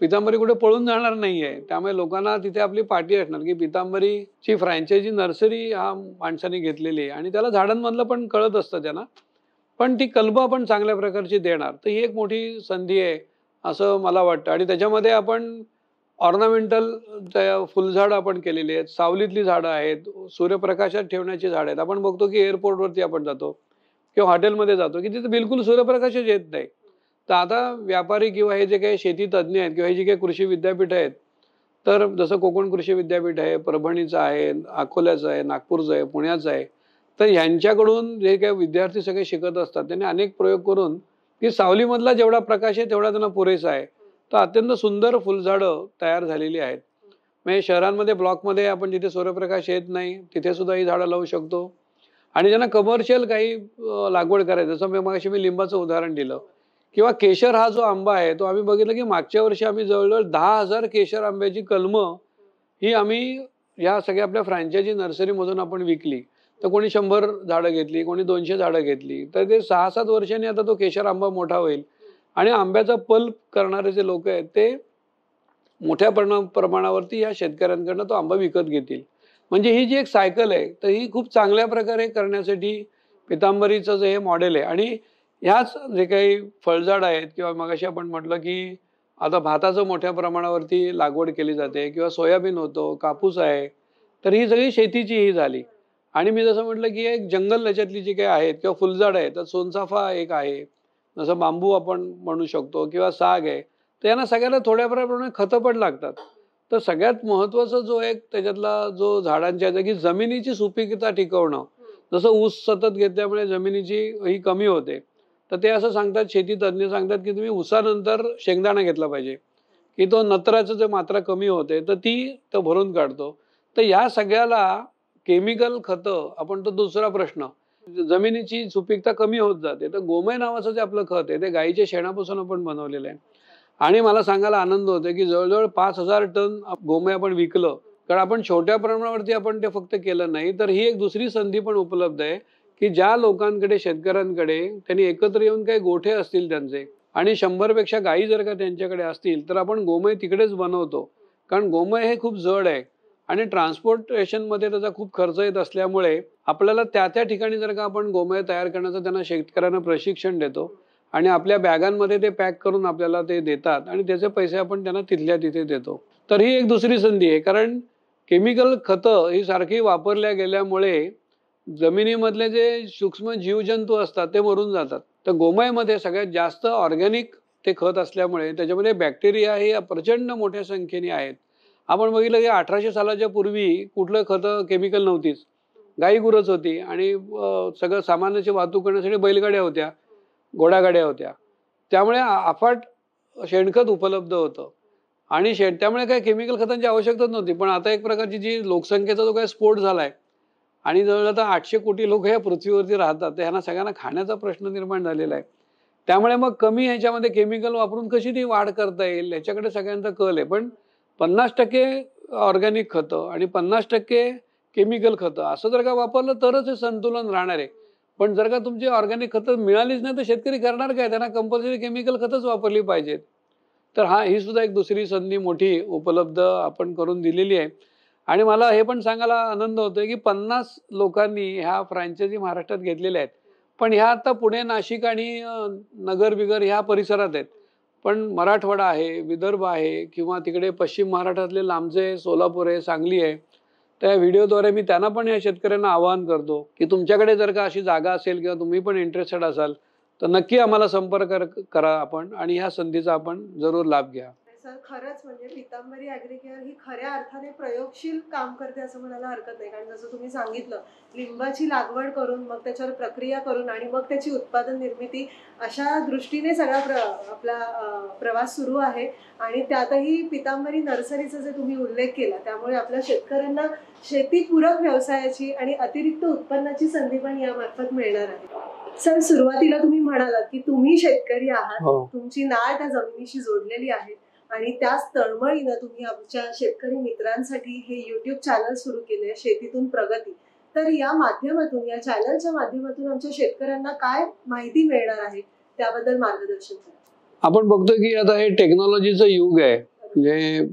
पितांबरी कुठे पळून जाणार नाहीये, त्यामुळे लोकांना तिथे आपली पार्टी असणार की पितांबरीची फ्रँचायझी नर्सरी हा माणसाने घेतलेली आहे आणि त्याला झाडांमधलं पण कळत असतं त्यांना, पण ती कल्पना आपण चांगल्या प्रकारची देणार. तर ही एक मोठी संधी आहे असं मला वाटतं. आणि त्याच्यामध्ये आपण ऑर्नामेंटल फुलझाडं आपण केलेली आहेत, सावलीतली झाडं आहेत, सूर्यप्रकाशात ठेवण्याची झाडं आहेत. आपण बघतो की एअरपोर्टवरती आपण जातो किंवा हॉटेलमध्ये जातो की तिथे बिलकुल सूर्यप्रकाशच येत नाही. तर आता व्यापारी किंवा हे जे काही शेती तज्ज्ञ आहेत किंवा हे जे काही कृषी विद्यापीठ आहेत, तर जसं कोकण कृषी विद्यापीठ आहे, परभणीचं आहे, अकोल्याचं आहे, नागपूरचं आहे, पुण्याचं आहे, तर यांच्याकडून जे काही विद्यार्थी सगळे शिकत असतात त्यांनी अनेक प्रयोग करून की सावलीमधला जेवढा प्रकाश आहे तेवढा त्यांना पुरेसा आहे. तर अत्यंत सुंदर फुलझाडं तयार झालेली आहेत. म्हणजे शहरांमध्ये ब्लॉकमध्ये आपण जिथे सूर्यप्रकाश येत नाही तिथे सुद्धा ही झाडं लावू शकतो. आणि ज्यांना कमर्शियल काही लागवड करायचं, जसं मगाशी मी लिंबाचं उदाहरण दिलं, किंवा केशर हा जो आंबा आहे तो आम्ही बघितलं की मागच्या वर्षी आम्ही जवळजवळ 10,000 केशर आंब्याची कलमं ही आम्ही या सगळ्या आपल्या फ्रँचायझी नर्सरीमधून आपण विकली. तर कोणी 100 झाडं घेतली, कोणी 200 झाडं घेतली. तर ते 6-7 वर्षांनी आता तो केशर आंबा मोठा होईल आणि आंब्याचा पल्प करणारे जे लोक आहेत ते मोठ्या प्रमाणावरती या शेतकऱ्यांकडनं तो आंबा विकत घेतील. म्हणजे ही जी एक सायकल आहे तर ही खूप चांगल्या प्रकारे करण्यासाठी पितांबरीचं जे हे मॉडेल आहे. आणि ह्याच जे काही फळझाड आहेत किंवा मगाशी आपण म्हटलं की आता भाताचं मोठ्या प्रमाणावरती लागवड केली जाते किंवा सोयाबीन होतो, कापूस आहे, तर ही सगळी शेतीची ही झाली. आणि मी जसं म्हटलं की एक जंगल याच्यातली जी काही आहेत किंवा फुलझाड आहे तर सोनचाफा एक आहे, जसं बांबू आपण म्हणू शकतो किंवा साग आहे. तर यांना सगळ्यांना थोड्या प्रमाणात खतं पण लागतात. तर सगळ्यात महत्वाचं जो एक त्याच्यातला जो झाडांच्या की जमिनीची सुपीकता टिकवणं. जसं ऊस सतत घेतल्यामुळे जमिनीची ही कमी होते, तर ते असं सांगतात, शेती तज्ज्ञ सांगतात की तुम्ही ऊसानंतर शेंगदाणा घेतला पाहिजे की तो नत्राचं जे मात्रा कमी होते तर ती तो भरून काढतो. तर या सगळ्याला केमिकल खतं आपण, तो दुसरा प्रश्न, जमिनीची सुपीकता कमी होत जाते. तर गोमय नावाचं जे आपलं खत आहे ते गाईच्या शेणापासून आपण बनवलेलं आहे. आणि मला सांगायला आनंद होतो की जवळजवळ 5,000 टन गोमय आपण विकलं. कारण आपण छोट्या प्रमाणावरती आपण ते फक्त केलं नाही, तर ही एक दुसरी संधी पण उपलब्ध आहे की ज्या लोकांकडे, शेतकऱ्यांकडे त्यांनी एकत्र येऊन काही गोठे असतील त्यांचे आणि 100 पेक्षा गायी जर का त्यांच्याकडे असतील तर आपण गोमय तिकडेच बनवतो. कारण गोमय हे खूप जड आहे आणि ट्रान्सपोर्टेशनमध्ये त्याचा खूप खर्च येत असल्यामुळे आपल्याला त्या त्या ठिकाणी जर का आपण गोमय तयार करण्याचं त्यांना शेतकऱ्यांना प्रशिक्षण देतो आणि आपल्या बॅगांमध्ये ते पॅक करून आपल्याला ते देतात आणि त्याचे पैसे आपण त्यांना तिथल्या तिथे देतो. तर ही एक दुसरी संधी आहे. कारण केमिकल खतं ही सारखी वापरल्या गेल्यामुळे जमिनीमधले जे सूक्ष्म जीवजंतू असतात ते मरून जातात. तर गोमयमध्ये सगळ्यात जास्त ऑर्गॅनिक ते खत असल्यामुळे त्याच्यामध्ये बॅक्टेरिया हे प्रचंड मोठ्या संख्येने आहेत. आपण बघितलं की 1800 सालाच्या पूर्वी कुठलं खतं केमिकल नव्हतीच, गाई गुरच होती आणि सगळं सामानाची वाहतूक करण्यासाठी बैलगाड्या होत्या, घोडागाड्या होत्या. त्यामुळे अफाट शेणखत उपलब्ध होतं आणि त्यामुळे काही केमिकल खतांची आवश्यकताच नव्हती. पण आता एक प्रकारची जी लोकसंख्येचा जो काही स्फोट झालाय आणि जवळ आता 800 कोटी लोक या पृथ्वीवरती राहतात, तर ह्यांना सगळ्यांना खाण्याचा प्रश्न निर्माण झालेला आहे. त्यामुळे मग कमी ह्याच्यामध्ये केमिकल वापरून कशी ती वाढ करता येईल याच्याकडे सगळ्यांचा कल आहे. पण 50% ऑर्गॅनिक खतं आणि 50% केमिकल खतं असं जर का वापरलं तरच हे संतुलन राहणार आहे. पण जर का तुमची ऑर्गॅनिक खतं मिळालीच नाही तर शेतकरी करणार काय? त्यांना कंपल्सरी केमिकल खतच वापरली पाहिजेत. तर ही सुद्धा एक दुसरी संधी मोठी उपलब्ध आपण करून दिलेली आहे. आणि मला हे पण सांगायला आनंद होतोय की 50 लोकांनी ह्या फ्रँचायझी महाराष्ट्रात घेतलेल्या आहेत. पण ह्या आता पुणे, नाशिक आणि नगर बिगर ह्या परिसरात आहेत. पण मराठवाडा आहे, विदर्भ आहे किंवा तिकडे पश्चिम महाराष्ट्रातले लांबचे सोलापूर आहे, सांगली आहे. त्या व्हिडिओद्वारे मी त्यांना पण, या शेतकऱ्यांना आवाहन करतो की तुमच्याकडे जर का अशी जागा असेल किंवा तुम्ही पण इंटरेस्टेड असाल तर नक्की आम्हाला संपर्क करा आपण आणि ह्या संधीचा आपण जरूर लाभ घ्या. सर, खरंच म्हणजे पितांबरी ॲग्रीकेअर ही खऱ्या अर्थाने प्रयोगशील काम करते असं म्हणायला हरकत नाही. कारण जसं तुम्ही सांगितलं, लिंबाची लागवड करून मग त्याच्यावर प्रक्रिया करून आणि मग त्याची उत्पादन निर्मिती, अशा दृष्टीने सगळा आपला प्रवास सुरू आहे. आणि त्यातही पितांबरी नर्सरीचा जे तुम्ही उल्लेख केला त्यामुळे आपल्या शेतकऱ्यांना शेतीपूरक व्यवसायाची आणि अतिरिक्त उत्पन्नाची संधी पण यामार्फत मिळणार आहे. सर, सुरुवातीला तुम्ही म्हणालात की तुम्ही शेतकरी आहात, तुमची नाळ त्या जमिनीशी जोडलेली आहे आणि त्याच तळमळीनं तुम्ही आमच्या शेतकरी मित्रांसाठी हे YouTube चॅनल सुरू केले, शेतीतून प्रगती. तर या माध्यमातून, या चॅनलच्या माध्यमातून आमच्या शेतकऱ्यांना काय माहिती मिळणार आहे त्याबद्दल मार्गदर्शन करा. आपण बघतो की आता हे टेक्नॉलॉजीचं युग आहे. म्हणजे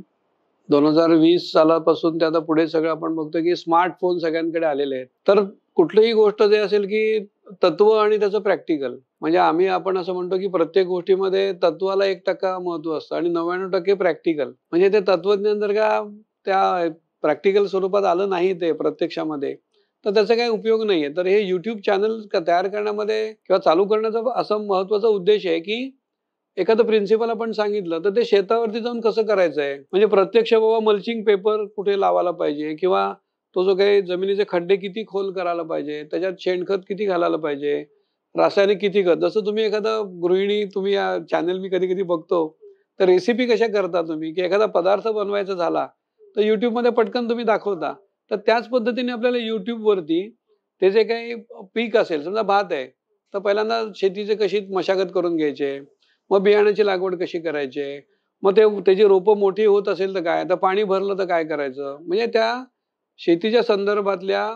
2020 सालापासून ते आता पुढे सगळं आपण बघतो की स्मार्टफोन सगळ्यांकडे आलेले आहेत. तर कुठलीही गोष्ट जे असेल की तत्व आणि त्याचं प्रॅक्टिकल, म्हणजे आपण असं म्हणतो की प्रत्येक गोष्टीमध्ये तत्वाला 1% महत्व असतं आणि 99% प्रॅक्टिकल. म्हणजे ते तत्वज्ञान जर का त्या प्रॅक्टिकल स्वरूपात आलं नाही ते प्रत्यक्षामध्ये तर त्याचा काही उपयोग नाहीये. तर हे YouTube चॅनल तयार करण्यामध्ये किंवा चालू करण्याचा असा महत्वाचा उद्देश आहे की एखादं प्रिन्सिपल आपण सांगितलं तर ते शेतावरती जाऊन कसं करायचंय, म्हणजे प्रत्यक्ष बाबा मल्चिंग पेपर कुठे लावायला पाहिजे किंवा तो जो काही जमिनीचे खड्डे किती खोल करायला पाहिजे, त्याच्यात शेणखत किती घालायला पाहिजे, रासायनिक किती खत. जसं तुम्ही एखादा गृहिणी, तुम्ही या चॅनल मी कधी कधी बघतो तर रेसिपी कशा करता तुम्ही, की एखादा पदार्थ बनवायचा झाला तर युट्यूबमध्ये पटकन तुम्ही दाखवता. तर त्याच पद्धतीने आपल्याला युट्यूबवरती ते जे काही पीक असेल, समजा भात आहे, तर पहिल्यांदा शेतीची कशी मशागत करून घ्यायचे, मग बियाण्याची लागवड कशी करायची, मग त्याची रोपं मोठी होत असेल तर काय, तर पाणी भरलं तर काय करायचं, म्हणजे त्या शेतीच्या संदर्भातल्या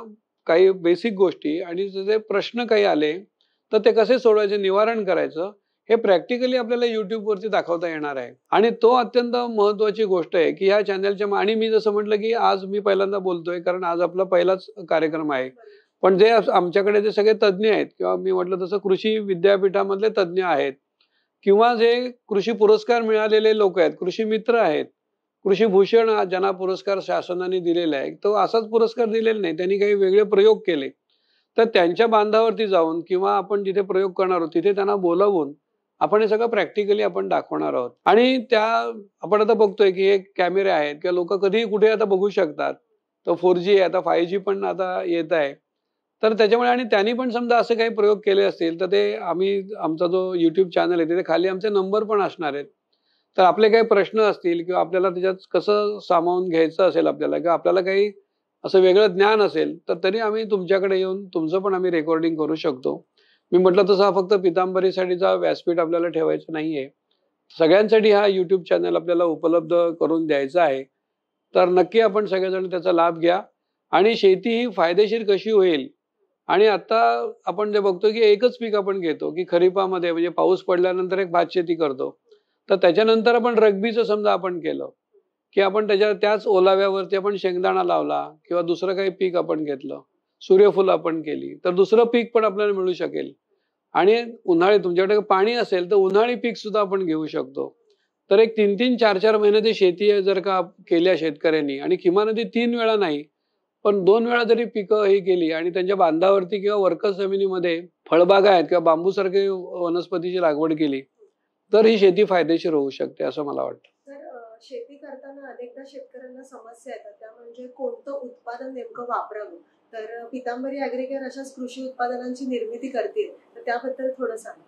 काही बेसिक गोष्टी आणि जे प्रश्न काही आले तर ते कसे सोडवायचे, निवारण करायचं, हे प्रॅक्टिकली आपल्याला युट्यूबवरती दाखवता येणार आहे. आणि तो अत्यंत महत्वाची गोष्ट आहे की ह्या चॅनलच्या, आणि मी जसं म्हटलं की आज मी पहिल्यांदा बोलतोय कारण आज आपला पहिलाच कार्यक्रम आहे. पण जे आमच्याकडे जे सगळे तज्ज्ञ आहेत किंवा मी म्हटलं तसं कृषी विद्यापीठामधले तज्ज्ञ आहेत किंवा जे कृषी पुरस्कार मिळालेले लोक आहेत, कृषी मित्र आहेत, कृषी भूषण हा ज्यांना पुरस्कार शासनाने दिलेला आहे, तो असाच पुरस्कार दिलेला नाही, त्यांनी काही वेगळे प्रयोग केले. तर त्यांच्या बांधावरती जाऊन किंवा आपण जिथे प्रयोग करणार आहोत तिथे त्यांना बोलावून आपण हे सगळं प्रॅक्टिकली आपण दाखवणार आहोत. आणि आपण आता बघतोय की हे कॅमेरे आहेत किंवा लोक कधीही कुठे आता बघू शकतात. तो 4G आहे, आता 5G पण आता येत आहे. तर त्याच्यामुळे आणि त्यांनी पण समजा असे काही प्रयोग केले असतील तर ते आमचा जो YouTube चॅनल आहे तिथे खाली आमचे नंबर पण असणार आहेत. तर आपले काही प्रश्न असतील किंवा आपल्याला त्याच्यात कसं सामावून घ्यायचं असेल आपल्याला, किंवा आपल्याला काही असं वेगळं ज्ञान असेल तर तरी आम्ही तुमच्याकडे येऊन तुमचं पण आम्ही रेकॉर्डिंग करू शकतो. मी म्हटलं तसं हा फक्त पितांबरीसाठीचा व्यासपीठ आपल्याला ठेवायचं नाहीये, सगळ्यांसाठी हा YouTube चॅनल आपल्याला उपलब्ध करून द्यायचा आहे. तर नक्की आपण सगळेजण त्याचा लाभ घ्या आणि शेती ही फायदेशीर कशी होईल. आणि आता आपण जे बघतो की एकच पीक आपण घेतो की खरीपामध्ये, म्हणजे पाऊस पडल्यानंतर एक भात शेती करतो. तर त्याच्यानंतर आपण रब्बीचं समजा आपण केलं की आपण त्याच ओलाव्यावरती आपण शेंगदाणा लावला किंवा दुसरं काही पीक आपण घेतलं, सूर्यफूल आपण केली, तर दुसरं पीक पण आपल्याला मिळू शकेल. आणि उन्हाळी तुमच्याकडे पाणी असेल तर उन्हाळी पीक सुद्धा आपण घेऊ शकतो. तर एक 3-3, 4-4 महिन्याची शेती जर का केल्या शेतकऱ्यांनी, आणि किमान 3 वेळा नाही पण 2 वेळा जरी पिकं ही केली आणि त्यांच्या बांधावरती किंवा वरकस जमिनीमध्ये फळबागा आहेत किंवा बांबूसारखे वनस्पतीची लागवड केली तर ही शेती फायदेशीर होऊ शकते असं मला वाटतं. तर शेती करताना अनेकदा शेतकऱ्यांना समस्या येतात, त्या म्हणजे कोणतं उत्पादन नेमकं वापरावं. तर पितांबरी ॲग्रीकेअर अशाच कृषी उत्पादनांची निर्मिती करते, तर त्याबद्दल थोडं सांगा.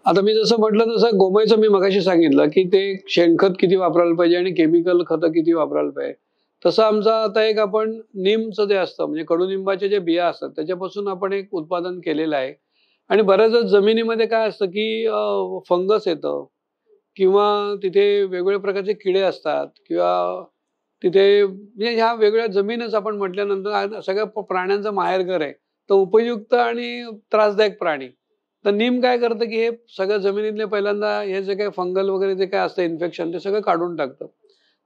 आता मी जसं म्हटलं तसं गोमयचं मी मगाशी सांगितलं की ते शेणखत किती वापरायला पाहिजे आणि केमिकल खतं किती वापरायला पाहिजे. तसं आमचा आता एक आपण नीमचं जे असतं, म्हणजे कडुनिंबाचे जे बिया असतात त्याच्यापासून आपण एक उत्पादन केलेलं आहे. आणि बऱ्याच जमिनीमध्ये काय असतं की फंगस येतं किंवा तिथे वेगवेगळ्या प्रकारचे किडे असतात किंवा तिथे म्हणजे ह्या वेगळ्या जमीनच आपण म्हटल्यानंतर सगळ्या प्राण्यांचं माहेरघर आहे. तर उपयुक्त आणि त्रासदायक प्राणी. तर नीम काय करतं की हे सगळं जमिनीतले पहिल्यांदा हे जे काही फंगल वगैरे जे काय असतं इन्फेक्शन ते सगळं काढून टाकतं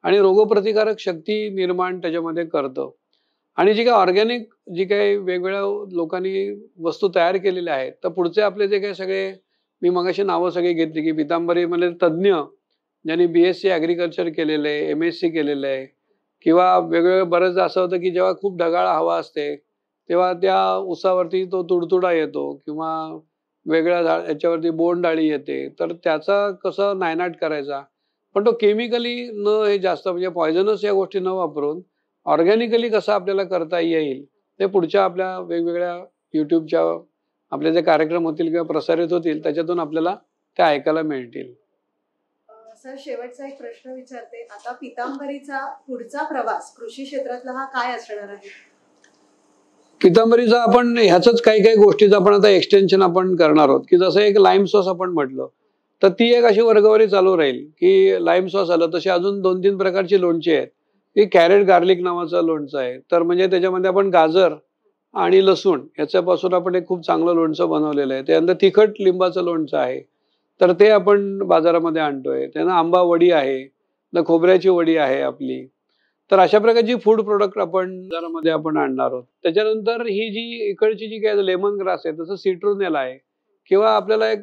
आणि रोगप्रतिकारक शक्ती निर्माण त्याच्यामध्ये करतं. आणि जी काही ऑर्गॅनिक जी काही वेगवेगळ्या लोकांनी वस्तू तयार केलेल्या आहेत, तर पुढचे आपले जे काही सगळे मी मगाशी नावं सगळी घेतली की पितांबरीमध्ये तज्ज्ञ ज्यांनी BSc ॲग्रिकल्चर केलेलं आहे, MSc केलेलं आहे किंवा वेगवेगळं बरंचदा असं होतं की जेव्हा खूप ढगाळ हवा असते तेव्हा त्या ऊसावरती तो तुडतुडा येतो किंवा वेगळ्या याच्यावरती बोंडअळी येते, तर त्याचा कसं नायनाट करायचा. पण तो केमिकली न हे जास्त म्हणजे पॉयझनस या गोष्टी न वापरून ऑर्गॅनिकली कसं आपल्याला करता येईल ते पुढच्या आपल्या वेगवेगळ्या युट्यूबच्या आपले जे कार्यक्रम होतील किंवा प्रसारित होतील त्याच्यातून आपल्याला ते ऐकायला मिळतील. सर, शेवटचा एक प्रश्न विचारते. आता पितांबरीचा पुढचा प्रवास कृषी क्षेत्रातला हा काय असणार आहे? पितांबरीचा आपण ह्याच काही काही गोष्टीचं आपण आता एक्सटेन्शन आपण करणार आहोत की जसं एक लाईम सॉस आपण म्हटलं तर ती एक अशी वर्गवारी चालू राहील की लाईम सॉस आलं, तसे अजून 2-3 प्रकारची लोणची आहेत. की कॅरेट गार्लिक नावाचं लोणचं आहे. तर म्हणजे त्याच्यामध्ये आपण गाजर आणि लसूण याच्यापासून आपण एक खूप चांगलं लोणचं बनवलेलं आहे. त्यानंतर तिखट लिंबाचं लोणचं आहे, तर ते आपण बाजारामध्ये आणतोय. त्यानं आंबा वडी आहे, खोबऱ्याची वडी आहे आपली. तर अशा प्रकारची फूड प्रोडक्ट आपण बाजारामध्ये आपण आणणार आहोत. त्याच्यानंतर ही जी इकडची जी काय लेमन ग्रास आहे, तसं सिट्रोनेला आहे किंवा आपल्याला एक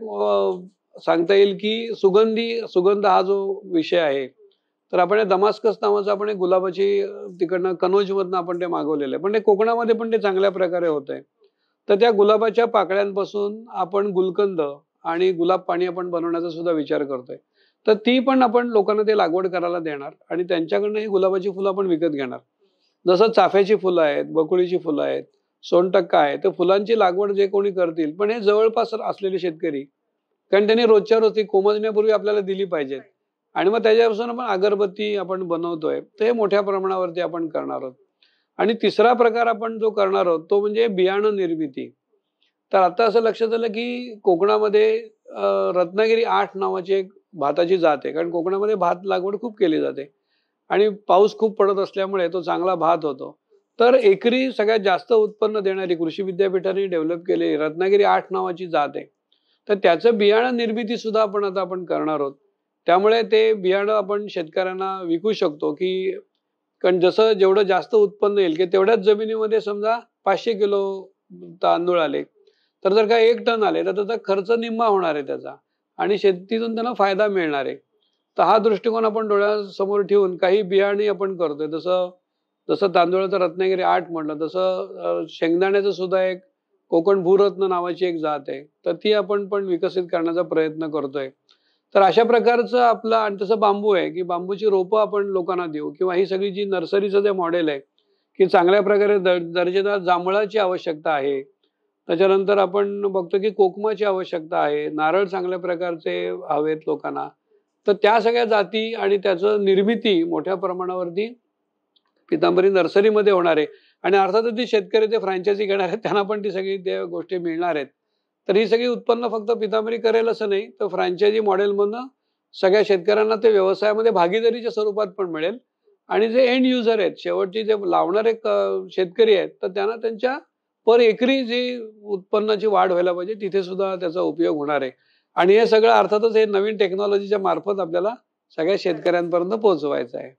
सांगता येईल की सुगंध हा जो विषय आहे, तर आपण दमास्कस नावाचं आपण एक गुलाबाची तिकडनं कनौजमधनं आपण ते मागवलेलं आहे. पण ते कोकणामध्ये पण ते चांगल्या प्रकारे होत आहे. तर त्या गुलाबाच्या पाकळ्यांपासून आपण गुलकंद आणि गुलाब पाणी आपण बनवण्याचा सुद्धा विचार करतोय. तर ती पण आपण लोकांना ते लागवड करायला देणार आणि त्यांच्याकडनं ही गुलाबाची फुलं आपण विकत घेणार. जसं चाफ्याची फुलं आहेत, बकुळीची फुलं आहेत, सोनटक्का आहे, तर फुलांची लागवड जे कोणी करतील, पण हे जवळपास असलेले शेतकरी, कारण त्यांनी रोजच्या रोज ती कोमजण्यापूर्वी आपल्याला दिली पाहिजे. आणि मग त्याच्यापासून आपण अगरबत्ती आपण बनवतोय, तर हे मोठ्या प्रमाणावरती आपण करणार आहोत. आणि तिसरा प्रकार आपण जो करणार आहोत तो म्हणजे बियाणं निर्मिती. तर आता असं लक्षात आलं की कोकणामध्ये रत्नागिरी 8 नावाची एक भाताची जात आहे, कारण कोकणामध्ये भात लागवड खूप केली जाते आणि पाऊस खूप पडत असल्यामुळे तो चांगला भात होतो. तर एकरी सगळ्यात जास्त उत्पन्न देणारी कृषी विद्यापीठाने डेव्हलप केलेली रत्नागिरी 8 नावाची जात आहे. तर त्याचं बियाणं निर्मिती सुद्धा आपण करणार आहोत. त्यामुळे ते बियाणं आपण शेतकऱ्यांना विकू शकतो, की कारण जसं जेवढं जास्त उत्पन्न येईल की तेवढ्याच जमिनीमध्ये समजा 500 किलो तांदूळ आले, तर जर का 1 टन आले तर त्याचा खर्च निम्मा होणार आहे त्याचा आणि शेतीतून त्यांना फायदा मिळणार आहे. तर हा दृष्टिकोन आपण डोळ्यासमोर ठेवून काही बियाणे आपण करतोय. जसं तांदूळाचं रत्नागिरी 8 म्हटलं, तसं शेंगदाण्याचं सुद्धा एक कोकण भूरत्न नावाची एक जात आहे, तर ती आपण पण विकसित करण्याचा प्रयत्न करतोय. तर अशा प्रकारचं आपलं, आणि तसं बांबू आहे की बांबूची रोपं आपण लोकांना देऊ, किंवा ही सगळी जी नर्सरीचं जे मॉडेल आहे की चांगल्या प्रकारे दर्जेदार जांभळाची आवश्यकता आहे. त्याच्यानंतर आपण बघतो की कोकमाची आवश्यकता आहे, नारळ चांगल्या प्रकारचे हवेत लोकांना. तर त्या सगळ्या जाती आणि त्याचं निर्मिती मोठ्या प्रमाणावरती पितांबरी नर्सरीमध्ये होणार आहे. आणि अर्थातच ती शेतकरी ते फ्रँचायझी घेणार आहेत, त्यांना पण ती सगळी त्या गोष्टी मिळणार आहेत. तर ही सगळी उत्पन्न फक्त पितांबरी करेल असं नाही, तर फ्रँचायझी मॉडेलमधनं सगळ्या शेतकऱ्यांना ते व्यवसायामध्ये भागीदारीच्या स्वरूपात पण मिळेल. आणि जे एंड युजर आहेत, शेवटची जे लावणारे शेतकरी आहेत, तर त्यांना त्यांच्या पर एकरी जी उत्पन्नाची वाढ व्हायला पाहिजे तिथे सुद्धा त्याचा उपयोग होणार आहे. आणि हे सगळं अर्थातच हे नवीन टेक्नॉलॉजीच्या मार्फत आपल्याला सगळ्या शेतकऱ्यांपर्यंत पोहोचवायचं आहे.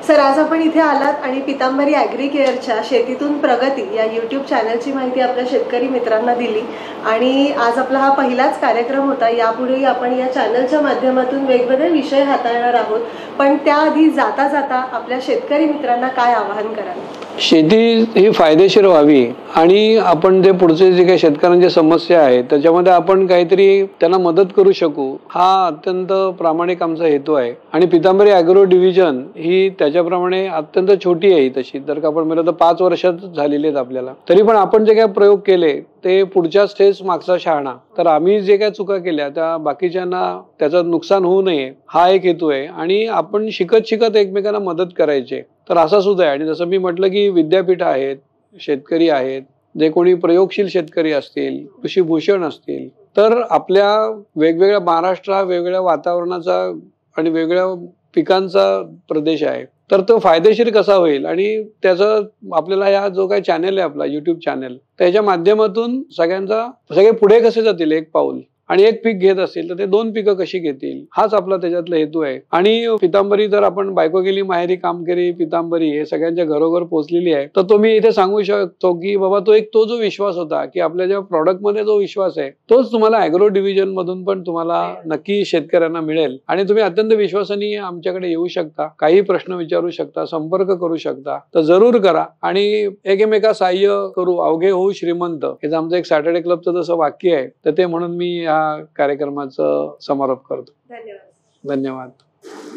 सर, आज आपण इथे आलात आणि पितांबरी ॲग्री केअरच्या शेतीतून प्रगती या यूट्यूब चॅनलची माहिती आपल्या शेतकरी मित्रांना दिली. आणि आज आपला हा पहिलाच कार्यक्रम होता. यापुढेही आपण या चॅनलच्या माध्यमातून वेगवेगळे विषय हाताळणार आहोत. पण त्याआधी जाता जाता आपल्या शेतकरी मित्रांना काय आवाहन कराल? शेती ही फायदेशीर व्हावी आणि आपण जे पुढचे जे काही शेतकऱ्यांच्या समस्या आहेत त्याच्यामध्ये आपण काहीतरी त्यांना मदत करू शकू, हा अत्यंत प्रामाणिक आमचा हेतू आहे. आणि पितांबरी ॲग्रो डिव्हिजन ही त्याच्याप्रमाणे अत्यंत छोटी आहे. तशी जर का आपण म्हणलं तर 5 वर्षात झालेली आहेत आपल्याला. तरी पण आपण जे काही प्रयोग केले ते पुढच्या स्टेज मागचा शहाणा. तर आम्ही जे काही चुका केल्या त्या बाकीच्यांना त्याचं नुकसान होऊ नये हा एक हेतू आहे. आणि आपण शिकत शिकत एकमेकांना मदत करायची, तर असा सुद्धा आहे. आणि जसं मी म्हटलं की विद्यापीठ आहेत, शेतकरी आहेत, जे कोणी प्रयोगशील शेतकरी असतील, कृषीभूषण असतील, तर आपल्या वेगवेगळ्या महाराष्ट्र हा वेगवेगळ्या वातावरणाचा आणि वेगवेगळ्या पिकांचा प्रदेश आहे. तर तो फायदेशीर कसा होईल आणि त्याचं आपल्याला या जो काही चॅनल आहे आपला युट्यूब चॅनल, त्याच्या माध्यमातून सगळे पुढे कसे जातील एक पाऊल, आणि एक पीक घेत असतील तर ते 2 पिकं कशी घेतील, हाच आपला त्याच्यातला हेतू आहे. आणि पितांबरी जर आपण बायको गेली माहेरी काम केली पितांबरी हे सगळ्यांच्या घरोघर पोहोचलेली आहे, तर तो मी इथे सांगू शकतो की बाबा तो जो विश्वास होता की आपल्या ज्या प्रॉडक्टमध्ये जो विश्वास आहे तोच तुम्हाला ॲग्रो डिव्हिजन मधून पण तुम्हाला नक्की शेतकऱ्यांना मिळेल. आणि तुम्ही अत्यंत विश्वासाने आमच्याकडे येऊ शकता, काही प्रश्न विचारू शकता, संपर्क करू शकता. तर जरूर करा आणि एकमेका सहाय्य करू अवघे होऊ श्रीमंत, हे आमचं एक सॅटर्डे क्लबचं जसं वाक्य आहे, तर ते म्हणून मी कार्यक्रमाचं समारोप करतो. धन्यवाद.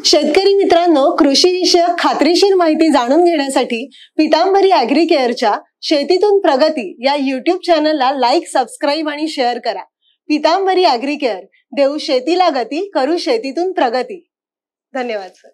शेतकरी मित्रांनो, कृषी विषयक खात्रीशीर माहिती जाणून घेण्यासाठी पितांबरी ॲग्री केअरच्या शेतीतून प्रगती या युट्यूब चॅनलला लाईक, सबस्क्राईब आणि शेअर करा. पितांबरी ॲग्री केअर, देऊ शेतीला गती, करू शेतीतून प्रगती. धन्यवाद सर.